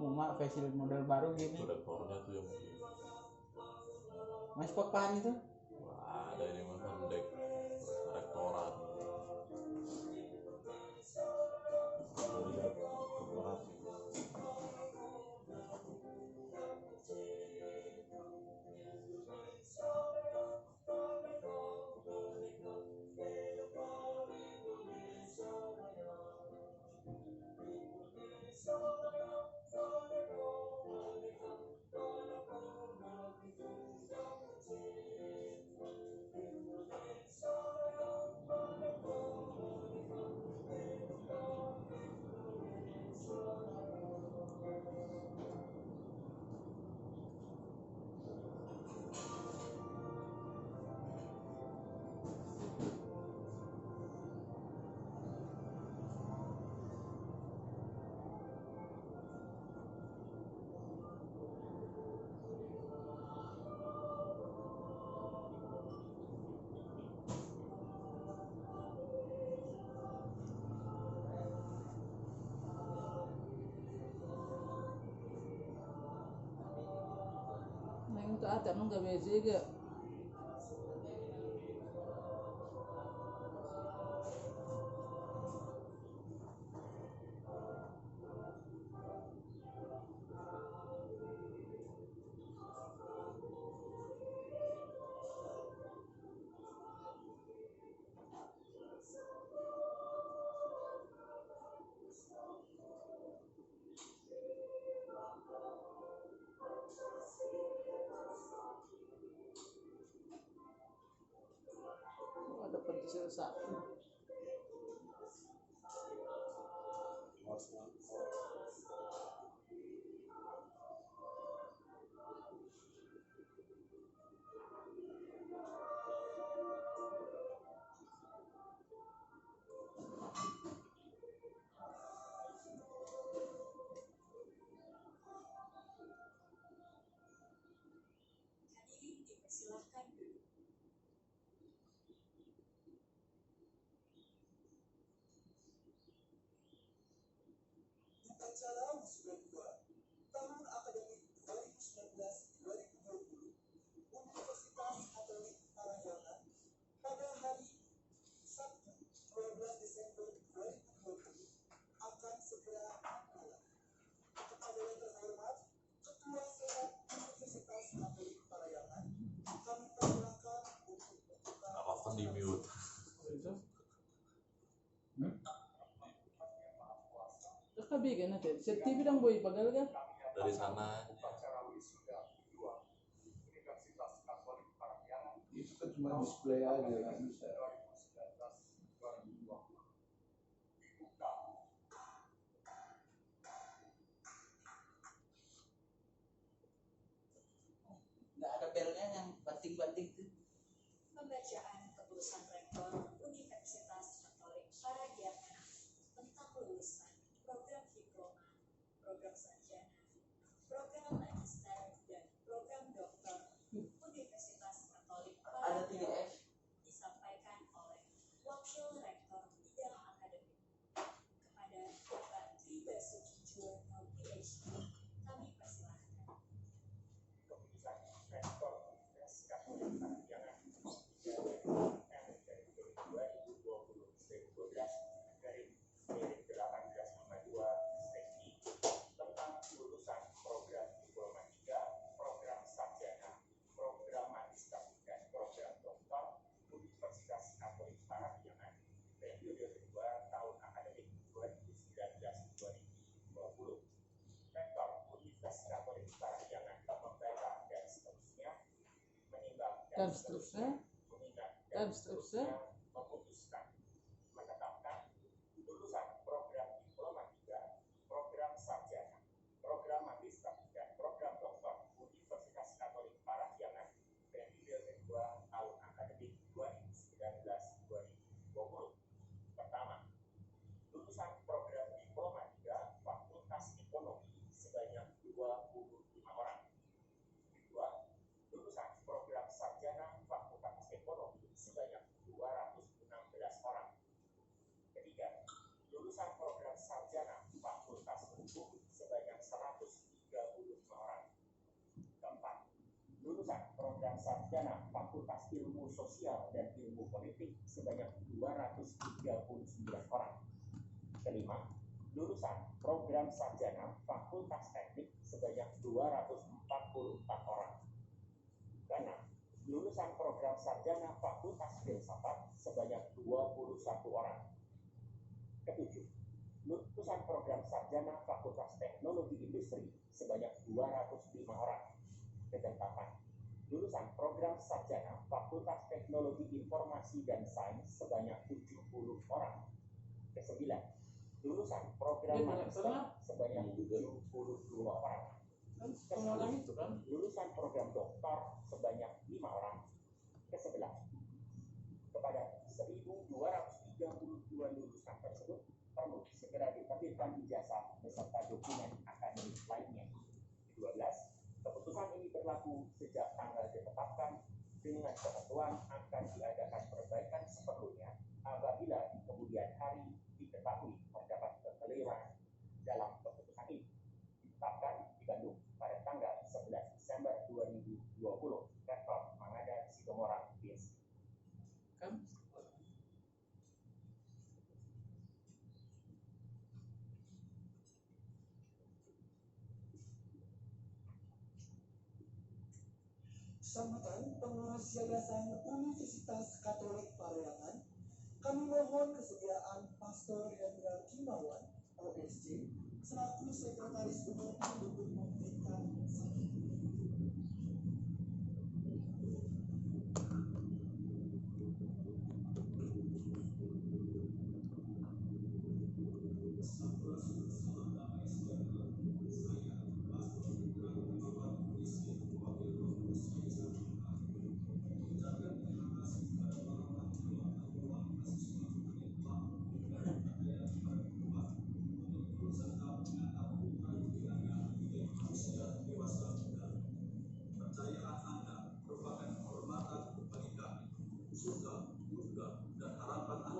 Muma facelift model baru gini. Rektornya tuh yang Mas papan itu? wah, ada ini mah pendek rektorat. Neng itu ada nung gak beza gak? Ada pensil satu. Hadirin dipersilahkan duduk. Upacara wisuda 2 tahun akademik 2019-2020 Universitas Katolik Parahyangan pada hari Sabtu 12 Desember 2020 akan segera dimulai. Kepada yang terhormat Ketua Senat Universitas Katolik Parahyangan, kami persilahkan untuk membuka Apapun di mute. Itu? Kabigan natin. Sa TV lang boy, bagal ka? Dari sana Itu kan cuma display aja kan bisa. Nggak ada belnya yang banting-banting tuh. Pembacaan keputusan Rektor Universitas Katolik Parahyangan tentang lulusan program diploma, program sarjana, program magister, dan program doktor Universitas Katolik Ada 3 Parahyangan S. disampaikan oleh Wakil Rektor Bidang Akademik kepada Bapak Tri Basuki Juwono PhD. Kami persilahkan. Keputusan Rektor Universitas Katolik Parahyangan dari 2020-2012 dari milik 1852 STI tentang lulusan program diploma 3, program sarjana, program magister, dan program doktor Universitas Katolik Parahyangan periode kedua tahun akademik 2019-2020. Rektor Universitas Katolik Parahyangan membaca dan seterusnya, menimbang Dan seterusnya, mengingat dan seterusnya, memutuskan menetapkan lulusan program diploma 3, program sarjana, program magister, dan program doktor Universitas Katolik Parahyangan periode kedua tahun akademik 2019-2020. Pertama, lulusan program diploma 3 Fakultas Ekonomi sebanyak 25 orang. Kedua, lulusan program sarjana Fakultas Ekonomi sebanyak 216 orang. Ketiga, lulusan program sarjana Fakultas Hukum sebanyak 100 program sarjana Fakultas Ilmu Sosial dan Ilmu Politik sebanyak 239 orang. Kelima, lulusan program sarjana Fakultas Teknik sebanyak 244 orang. Keenam, lulusan program sarjana Fakultas Filsafat sebanyak 21 orang. Ketujuh, lulusan program sarjana Fakultas Teknologi Industri sebanyak 205 orang. Kedelapan, lulusan program sarjana Fakultas Teknologi Informasi dan Sains sebanyak 70 orang. Kesembilan, lulusan program magister sebanyak 72 orang. Kan orang itu kan. Lulusan program doktor sebanyak 5 orang. Ke-11, kepada 1.232 lulusan tersebut perlu segera diterbitkan ijazah beserta dokumen akademik lainnya. Ke-12, keputusan ini berlaku sejak tanggal ditetapkan dengan ketentuan akan diadakan perbaikan seperlunya apabila di kemudian hari diketahui terdapat kekeliruan dalam keputusan ini. Ditetapkan di Bandung pada tanggal 11 Desember 2020. Rektor Mangada Sidomorang, BSI. Kan Sambutan pengurus Yayasan Universitas Katolik Parayangan, kami mohon kesediaan Pastor Hendra Kimawan, OSC, selaku Sekretaris Umum untuk memberikan sambutan.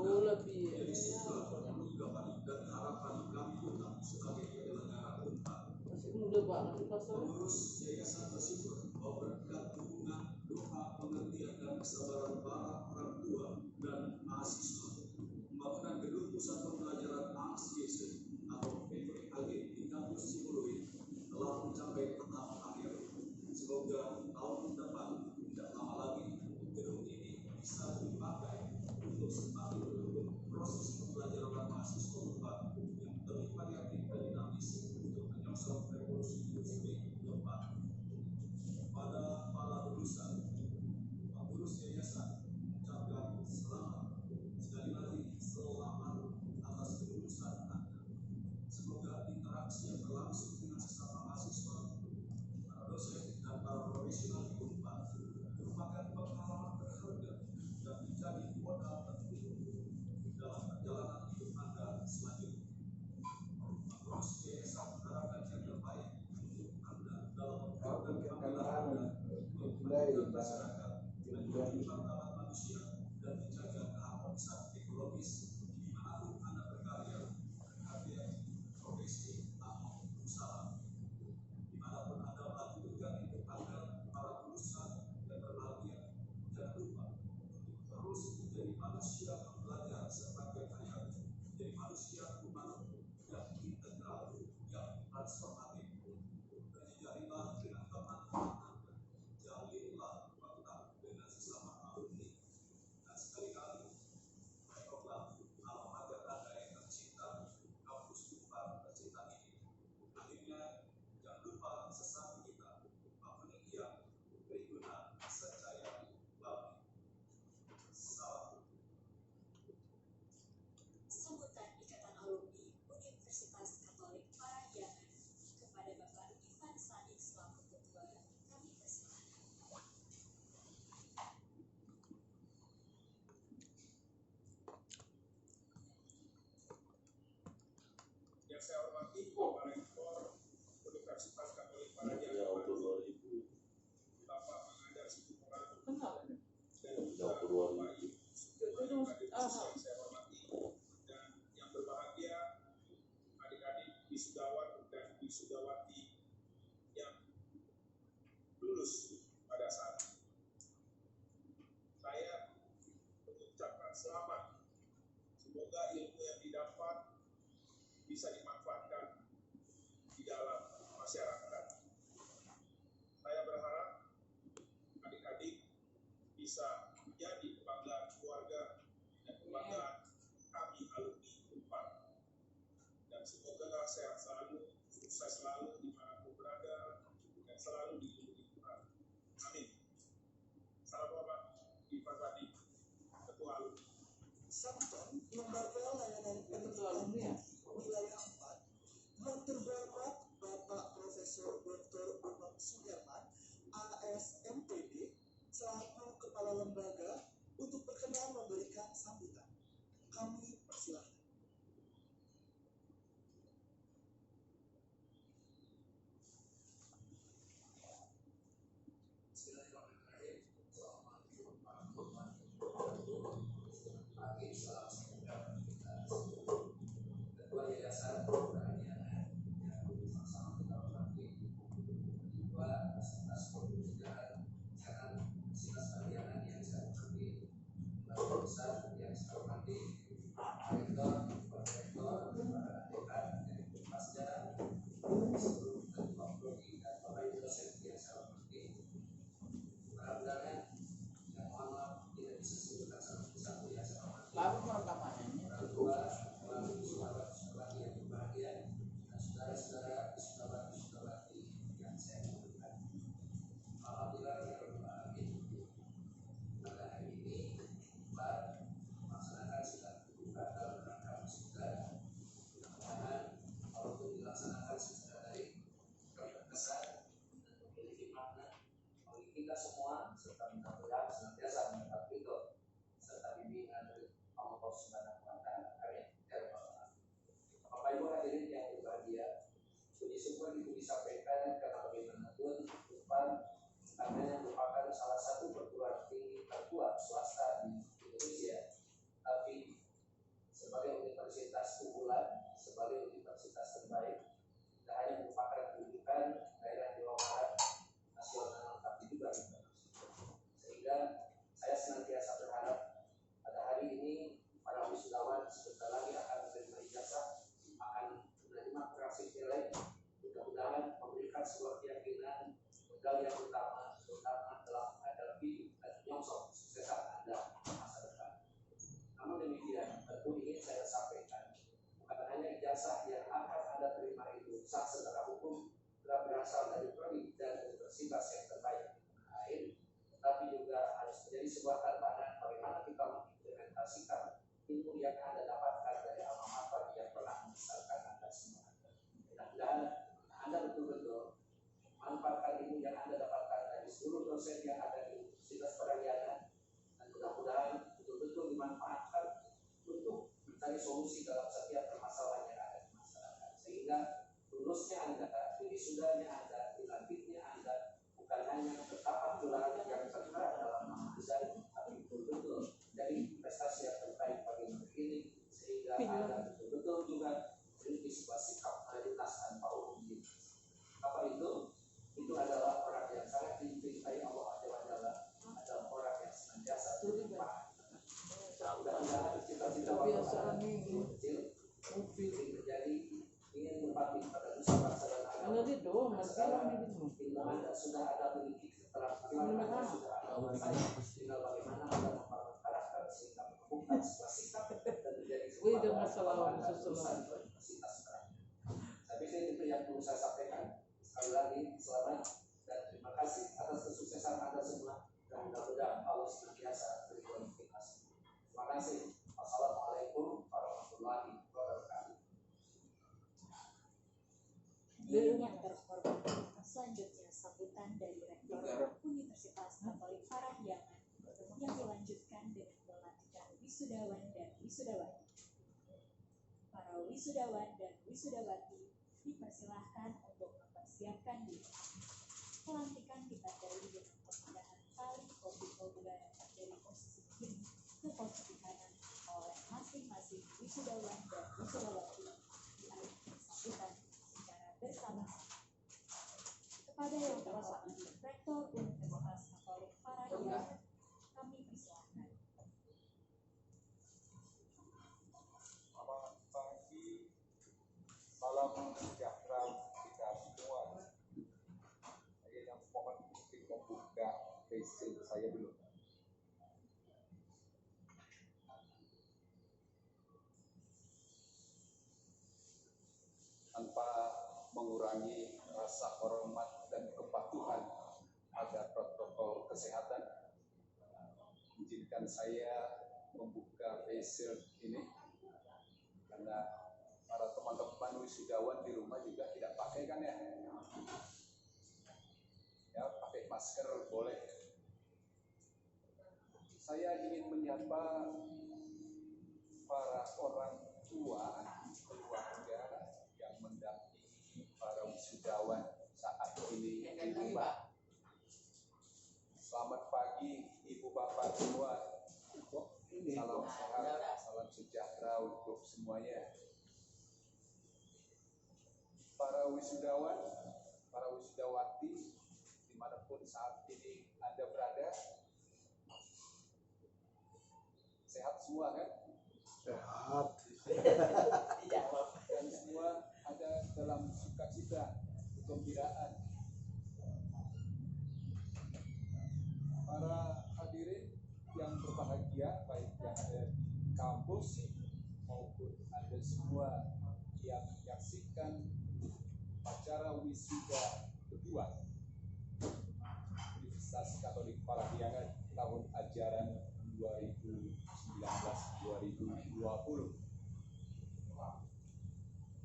oh lebih masih muda banget sih pastornya. Sambutan Ikatan Alumni Universitas Katolik Parayangan kepada Bapak Ivan Sadik selaku Ketua, kami persilakan. Yang saya hormati Bapak Rektor Universitas Katolik Parayangan, Ya untuk 2000 Bapak Mangada Sidomorang, Kenal ya? dan juga Bapak Ibu semuanya hadirin yang saya hormati, dan yang berbahagia adik-adik wisudawan dan wisudawati yang lulus pada saat ini. bisa dimanfaatkan di dalam masyarakat. Saya berharap adik-adik bisa menjadi kebanggaan keluarga dan kebanggaan kami alumni Unpad. Dan semoga sehat selalu, sukses selalu dimanapun berada, dan selalu dilindungi Tuhan. Amin. Salam hormat Ivan Wadi, Ketua Alumni. Sambutan Lembaga Layanan Ketua alumni ya. Wilayah 4 yang terhormat Bapak Profesor Dr. Umam Suherman, ASMPD, selaku Kepala Lembaga untuk berkenan memberikan sambutan. Kami persilahkan. Lalu perekamannya ini. Kita semua serta mudah-mudahan senantiasa mendapat ridho serta bimbingan dari Allah Subhanahu wa Ta'ala. Amin. Bapak Ibu hadirin yang berbahagia, puji syukur itu disampaikan karena bagaimanapun Unpad karena merupakan salah satu perguruan tinggi tertua swasta di Indonesia, tapi sebagai universitas unggulan, sebagai universitas terbaik, tidak hanya merupakan rujukan daerah Jawa Barat nasional, tapi juga internasional. Sehingga saya senantiasa berharap pada hari ini para wisudawan sebentar lagi akan menerima ijazah, akan menerima praksi nilai, mudah-mudahan memberikan sebuah keyakinan modal yang utama, terutama dalam menghadapi dan menyongsong kesuksesan Anda di masa depan. Namun demikian, tentu ingin saya sampaikan, bukan hanya ijazah yang akan Anda terima itu sah secara hukum, telah berasal dari prodi dan universitas yang terbaik di tanah air, tetapi juga harus menjadi sebuah tantangan bagaimana kita mengimplementasikan ilmu yang Anda dapatkan dari alma mater yang telah membesarkan Anda semua. Mudah-mudahan Anda betul-betul manfaatkan ilmu yang Anda dapatkan dari seluruh dosen yang ada di Universitas Parahiangan, dan mudah-mudahan betul-betul dimanfaatkan untuk mencari solusi dalam setiap permasalahan yang ada di masyarakat, sehingga lulusnya Anda, wisudanya Anda, dilantiknya Anda bukan hanya terdapat gelar yang tertera dalam nama Anda, tapi betul-betul dari prestasi yang terbaik bagi negeri ini, sehingga Anda betul-betul juga memiliki sebuah sikap loyalitas tanpa uji. Apa itu? Itu adalah orang yang sangat dicintai Allah Azza wa Jalla, adalah orang yang senantiasa bermanfaat. Mudah-mudahan cita-cita Bapak kecil menjadi ingin berbakti pada nusa bangsa dan agama. Sekarang ilmu Anda sudah ada memiliki keterampilan Anda sudah ada saya. Tinggal bagaimana Anda membangun karakter sehingga menemukan sebuah sikap dan menjadi sebuah lulusan universitas terakhir. Tapi itu yang perlu saya sampaikan. Sekali lagi selamat dan terima kasih atas kesuksesan Anda semua, dan mudah-mudahan Allah senantiasa berikan kita. Terima kasih. Wassalamualaikum warahmatullahi wabarakatuh. Yang terhormat, selanjutnya sambutan dari Rektor Universitas Katolik Parahiangan yang dilanjutkan dengan pelantikan wisudawan dan wisudawati. Para wisudawan dan wisudawati dipersilahkan untuk mempersiapkan diri. Pelantikan ditandai dengan pemindahan tali topi udara dari posisi kiri ke posisi kanan oleh masing-masing wisudawan dan wisudawati di akhir sambutan secara bersama-sama. Kepada yang terhormat Rektor Universitas Katolik Parahiangan, kami persilahkan. Selamat pagi membuka face saya dulu. Tanpa mengurangi rasa hormat dan kepatuhan pada protokol kesehatan, izinkan saya membuka face shield ini karena para teman-teman wisudawan di rumah juga tidak pakai kan ya? Ya, pakai masker boleh. Saya ingin menyapa para orang tua keluarga yang mendampingi para wisudawan saat ini di rumah. Selamat pagi Ibu Bapak semua. Salam sehat, salam sejahtera untuk semuanya. Para wisudawan, para wisudawati, dimanapun saat ini Anda berada, sehat semua kan? Sehat. Dan semua ada dalam sukacita, kegembiraan. Para hadirin yang berbahagia, baik yang ada di kampus maupun Anda semua yang menyaksikan acara wisuda kedua Universitas Katolik Parahyangan tahun ajaran 2019-2020.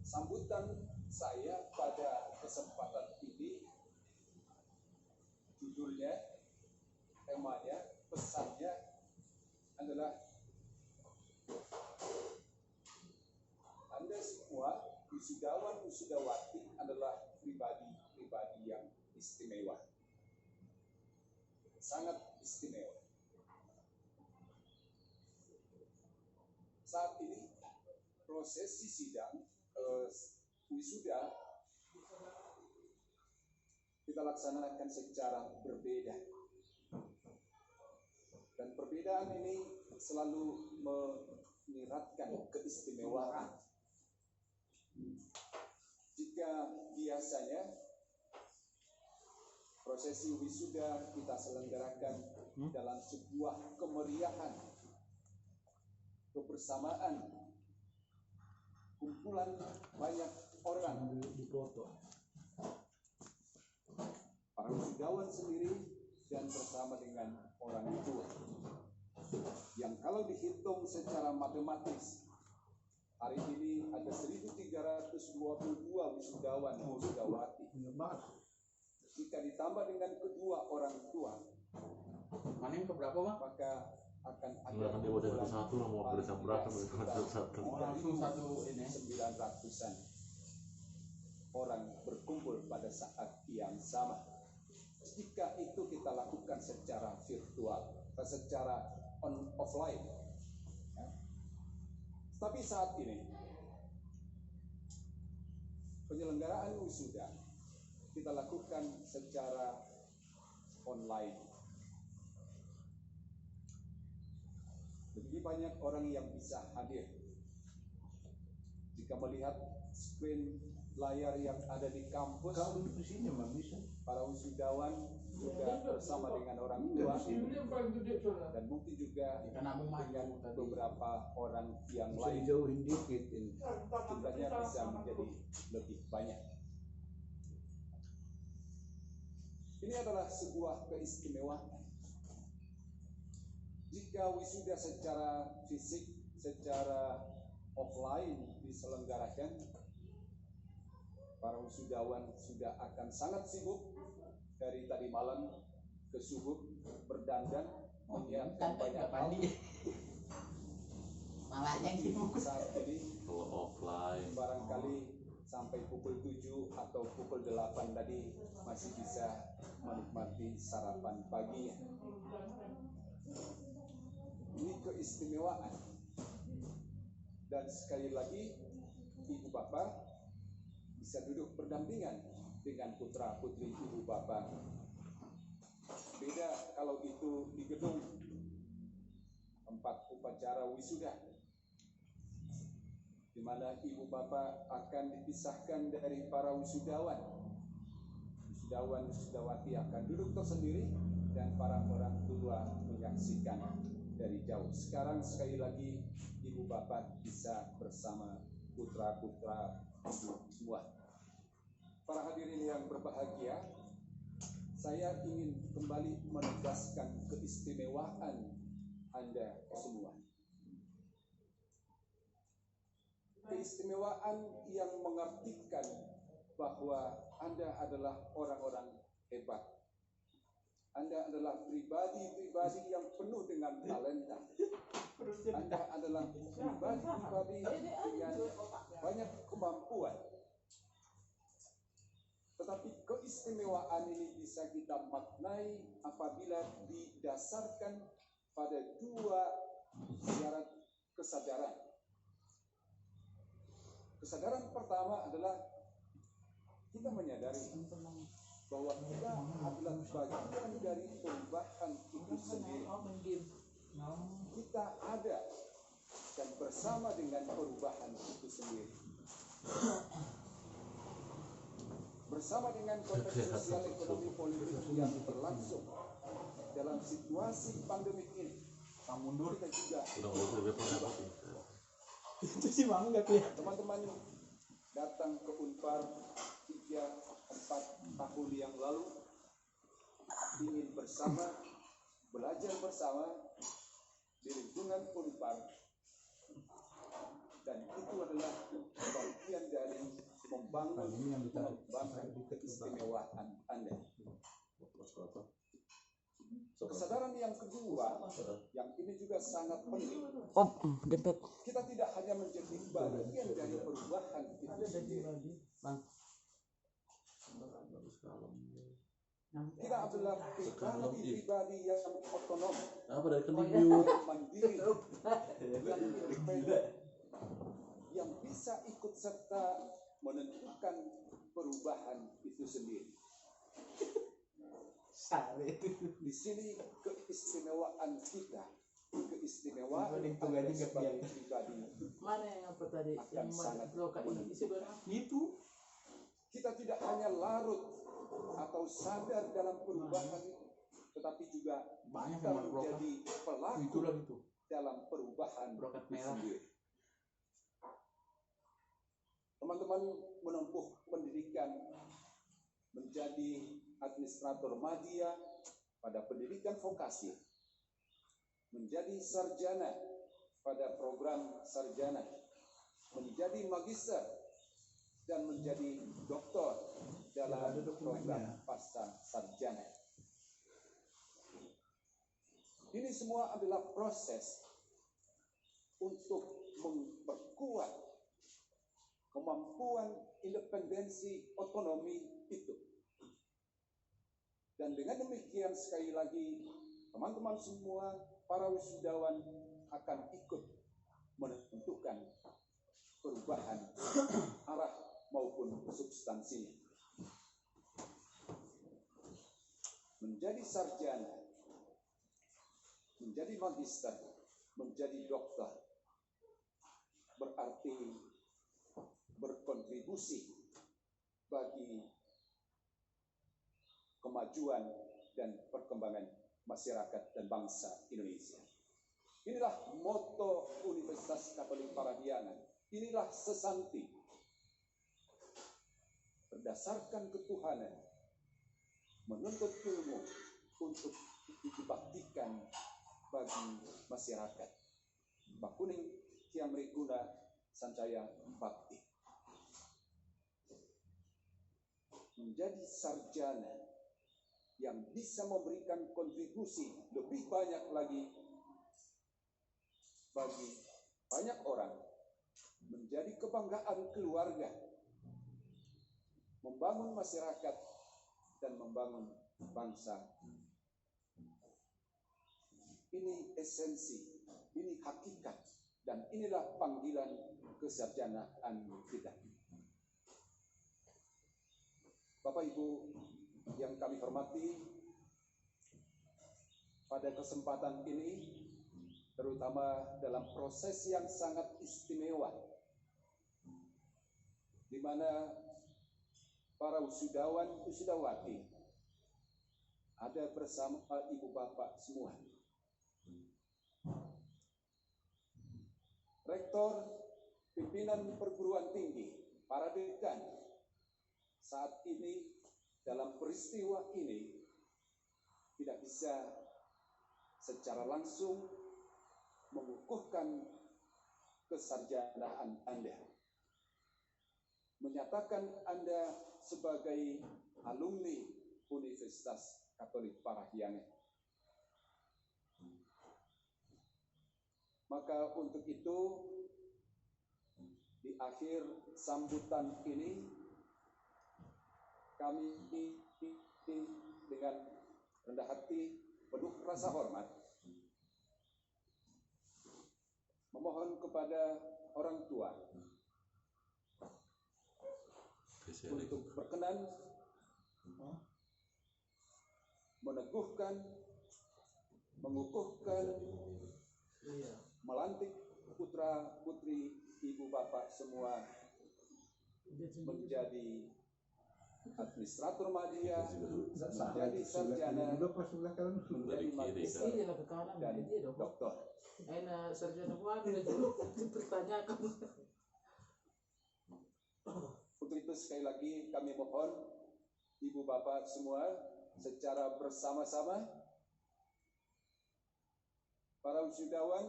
Sambutan saya pada kesempatan ini, judulnya, temanya, pesannya adalah Anda semua wisudawan wisudawati adalah pribadi-pribadi yang istimewa, sangat istimewa. Saat ini prosesi sidang wisuda kita laksanakan secara berbeda, dan perbedaan ini selalu menyiratkan keistimewaan. Jika biasanya prosesi wisuda kita selenggarakan dalam sebuah kemeriahan, kebersamaan, kumpulan banyak orang, para wisudawan sendiri dan bersama dengan orang tua, yang kalau dihitung secara matematis hari ini ada 1.322 wisudawan wisudawati. Jika ditambah dengan kedua orang tua, Mana yang keberapa, Bang? maka akan ada Nggak akan dibaca satu-satu lah, mau beli berapa satu-satu. Langsung satu ini. 900-an orang berkumpul pada saat yang sama. Jika itu kita lakukan secara virtual, secara offline, ya. Tapi saat ini penyelenggaraan wisuda kita lakukan secara online. Lebih banyak orang yang bisa hadir. Jika melihat screen layar yang ada di kampus, di sini mah bisa. para wisudawan juga bersama dengan orang tua, dan bukti juga dengan beberapa orang yang Bisa lain, dijauhin dikit ini. jumlahnya bisa menjadi lebih banyak. Ini adalah sebuah keistimewaan. Jika wisuda secara fisik, secara offline diselenggarakan, para wisudawan sudah akan sangat sibuk dari tadi malam ke subuh, berdandan, menyiapkan banyak hal. Malah yang sibuk. Saat ini Kalau offline barangkali sampai pukul 7 atau pukul 8 tadi masih bisa menikmati sarapan pagi. Ini keistimewaan. Dan sekali lagi, Ibu Bapak bisa duduk berdampingan dengan putra putri Ibu Bapak. Beda kalau itu di gedung tempat upacara wisuda, di mana Ibu Bapak akan dipisahkan dari para wisudawan. wisudawan-wisudawati akan duduk tersendiri dan para orang tua menyaksikan dari jauh. Sekarang sekali lagi ibu bapak bisa bersama putra-putra ibu semua. Para hadirin yang berbahagia, saya ingin kembali menegaskan keistimewaan Anda semua. Keistimewaan yang mengartikan bahwa Anda adalah orang-orang hebat. Anda adalah pribadi-pribadi yang penuh dengan talenta. Anda adalah pribadi-pribadi dengan banyak kemampuan. Tetapi keistimewaan ini bisa kita maknai apabila didasarkan pada dua syarat kesadaran. Kesadaran pertama adalah kita menyadari bahwa kita adalah bagian dari perubahan itu sendiri. Kita ada dan bersama dengan perubahan itu sendiri. Bersama dengan konteks sosial, ekonomi, politik yang berlangsung dalam situasi pandemik ini, kita juga teman-teman datang ke Unpar 3-4 tahun yang lalu ingin bersama, belajar bersama di lingkungan Unpar, dan itu adalah bagian dari mengembangkan keistimewaan Anda. Kesadaran yang kedua, yang ini juga sangat penting. Kita tidak hanya menjadi bagian dari perubahan itu sendiri. Kita adalah pribadi yang otonom, mandiri, yang bisa ikut serta menentukan perubahan itu sendiri. Di sini keistimewaan kita, keistimewaan Anda sebagai pribadi akan sangat menentukan. Kita tidak hanya larut atau sadar dalam perubahan itu, tetapi juga kita menjadi pelaku dalam perubahan itu sendiri. Teman-teman menempuh pendidikan menjadi administrator media pada pendidikan vokasi, menjadi sarjana pada program sarjana, menjadi magister, dan menjadi doktor dalam program pasca sarjana. Ini semua adalah proses untuk memperkuat kemampuan independensi otonomi itu. Dan dengan demikian sekali lagi, teman-teman semua, para wisudawan akan ikut menentukan perubahan arah maupun substansinya. Menjadi sarjana, menjadi magister, menjadi dokter, berarti berkontribusi bagi kemajuan dan perkembangan masyarakat dan bangsa Indonesia. Inilah moto Universitas Katolik Parahyangan. Inilah sesanti. Berdasarkan ketuhanan, menuntut ilmu untuk dibaktikan bagi masyarakat. Bakuning Tiang Riguna Sancaya Bakti. Menjadi sarjana yang bisa memberikan kontribusi lebih banyak lagi bagi banyak orang, menjadi kebanggaan keluarga, membangun masyarakat, dan membangun bangsa. Ini esensi, ini hakikat, dan inilah panggilan kesarjanaan kita. Bapak Ibu yang kami hormati, pada kesempatan ini, terutama dalam proses yang sangat istimewa, di mana para wisudawan wisudawati ada bersama ibu bapak semua. Rektor, pimpinan perguruan tinggi, para dekan, saat ini dalam peristiwa ini tidak bisa secara langsung mengukuhkan kesarjanaan Anda, menyatakan Anda sebagai alumni Universitas Katolik Parahyangan. Maka untuk itu, di akhir sambutan ini, kami dengan rendah hati, penuh rasa hormat, memohon kepada orang tua untuk berkenan meneguhkan, mengukuhkan, melantik putra putri ibu bapak semua menjadi administrator media, menjadi sarjana, menjadi magister dan doktor. Untuk itu sekali lagi kami mohon ibu bapak semua secara bersama-sama, para wisudawan,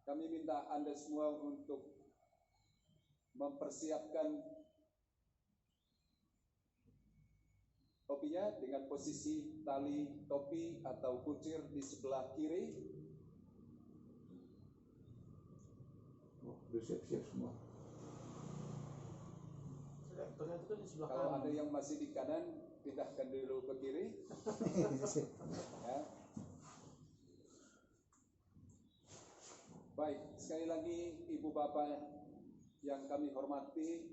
kami minta Anda semua untuk mempersiapkan topinya dengan posisi tali topi atau kuncir di sebelah kiri. Udah siap-siap semua. Kalau ada yang masih di kanan, pindahkan dulu ke kiri. Ya. Baik, sekali lagi ibu bapak yang kami hormati,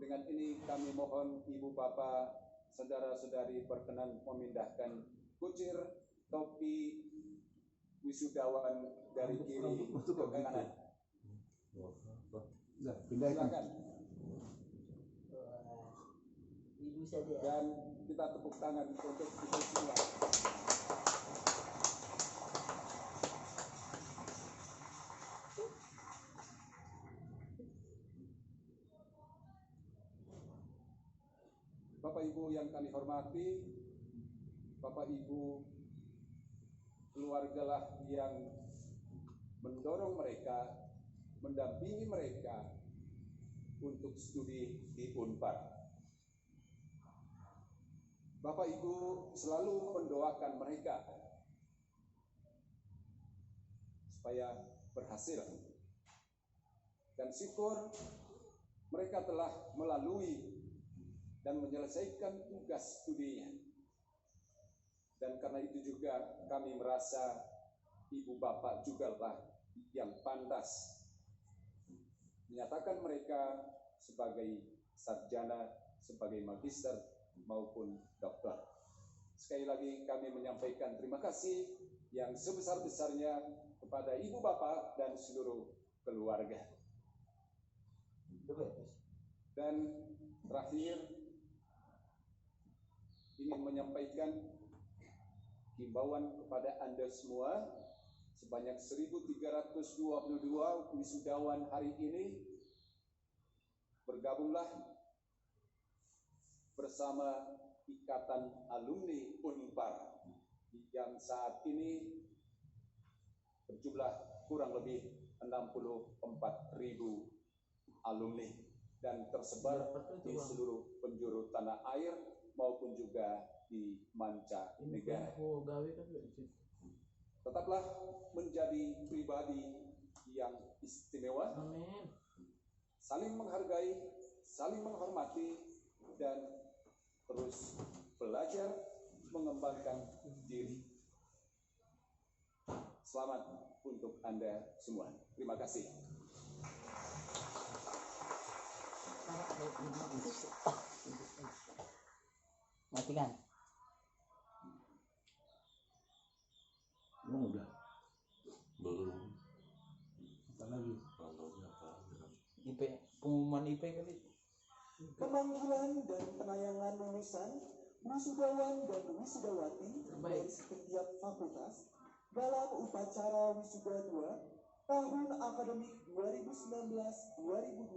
dengan ini kami mohon ibu bapak, saudara-saudari berkenan memindahkan kuncir topi wisudawan dari kiri ke kanan. Silakan. Dan kita tepuk tangan untuk kita semua. Bapak Ibu yang kami hormati, Bapak Ibu keluargalah yang mendorong mereka, mendampingi mereka untuk studi di Unpar. Bapak Ibu selalu mendoakan mereka supaya berhasil. Dan syukur mereka telah melalui dan menyelesaikan tugas studinya. Dan karena itu juga kami merasa ibu bapak juga lah yang pantas menyatakan mereka sebagai sarjana, sebagai magister maupun doktor. Sekali lagi kami menyampaikan terima kasih yang sebesar-besarnya kepada ibu bapak dan seluruh keluarga. Dan terakhir ingin menyampaikan himbauan kepada Anda semua, sebanyak 1.322 wisudawan hari ini, bergabunglah bersama Ikatan Alumni Unpar yang saat ini berjumlah kurang lebih 64.000 alumni dan tersebar di seluruh penjuru tanah air maupun juga di mancanegara. Tetaplah menjadi pribadi yang istimewa, saling menghargai, saling menghormati, dan terus belajar mengembangkan diri. Selamat untuk Anda semua. Terima kasih. Matikan. Emang udah? Belum. Apa lagi? Contohnya apa? IP, pengumuman IP kali. Pemanggilan dan penayangan lulusan wisudawan dan wisudawati dari setiap fakultas dalam upacara wisuda 2 tahun akademik 2019-2020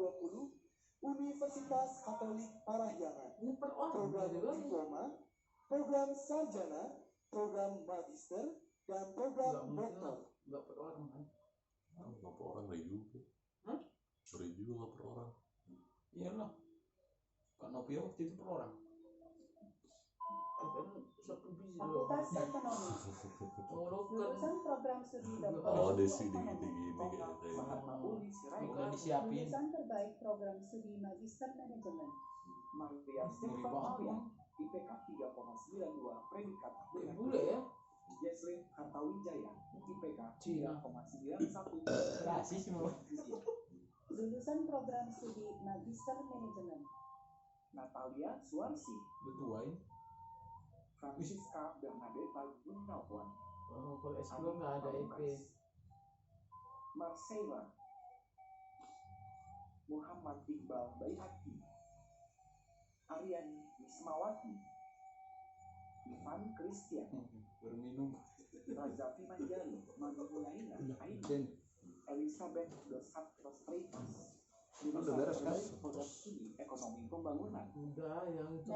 Universitas Katolik Parahyangan. Program diploma, program sarjana, program magister, dan program doktor. Nggak per orang kan? Nggak per orang lagi juga. Sorry juga nggak per orang. Iyalah. Kak Novia waktu itu per orang. Kan satu biji loh. Fakultas Ekonomi. Lulusan program studi doktor. Oh, desi gini kayak. Udah disiapin. Lulusan terbaik program studi magister manajemen. Maria Stefan Maria, IPK 3,92 predikat Bule ya? Jesslyn Hartawijaya, IPK 3,91 Rasis semua. Lulusan program studi magister manajemen. Natalia Suarsi, Betuain. Francisca Bernadetta Gunawan, Oh, kalau S2 nggak ada EP. Marcella, Muhammad Iqbal Baihaqi, Aryani Wismawati, Ivan Christian, Berminum. Razafy Manjali, Manulaina, Aini, Elizabeth dos Santos Freitas, Udah beres kan? Program Studi Ekonomi Pembangunan. Udah yang itu.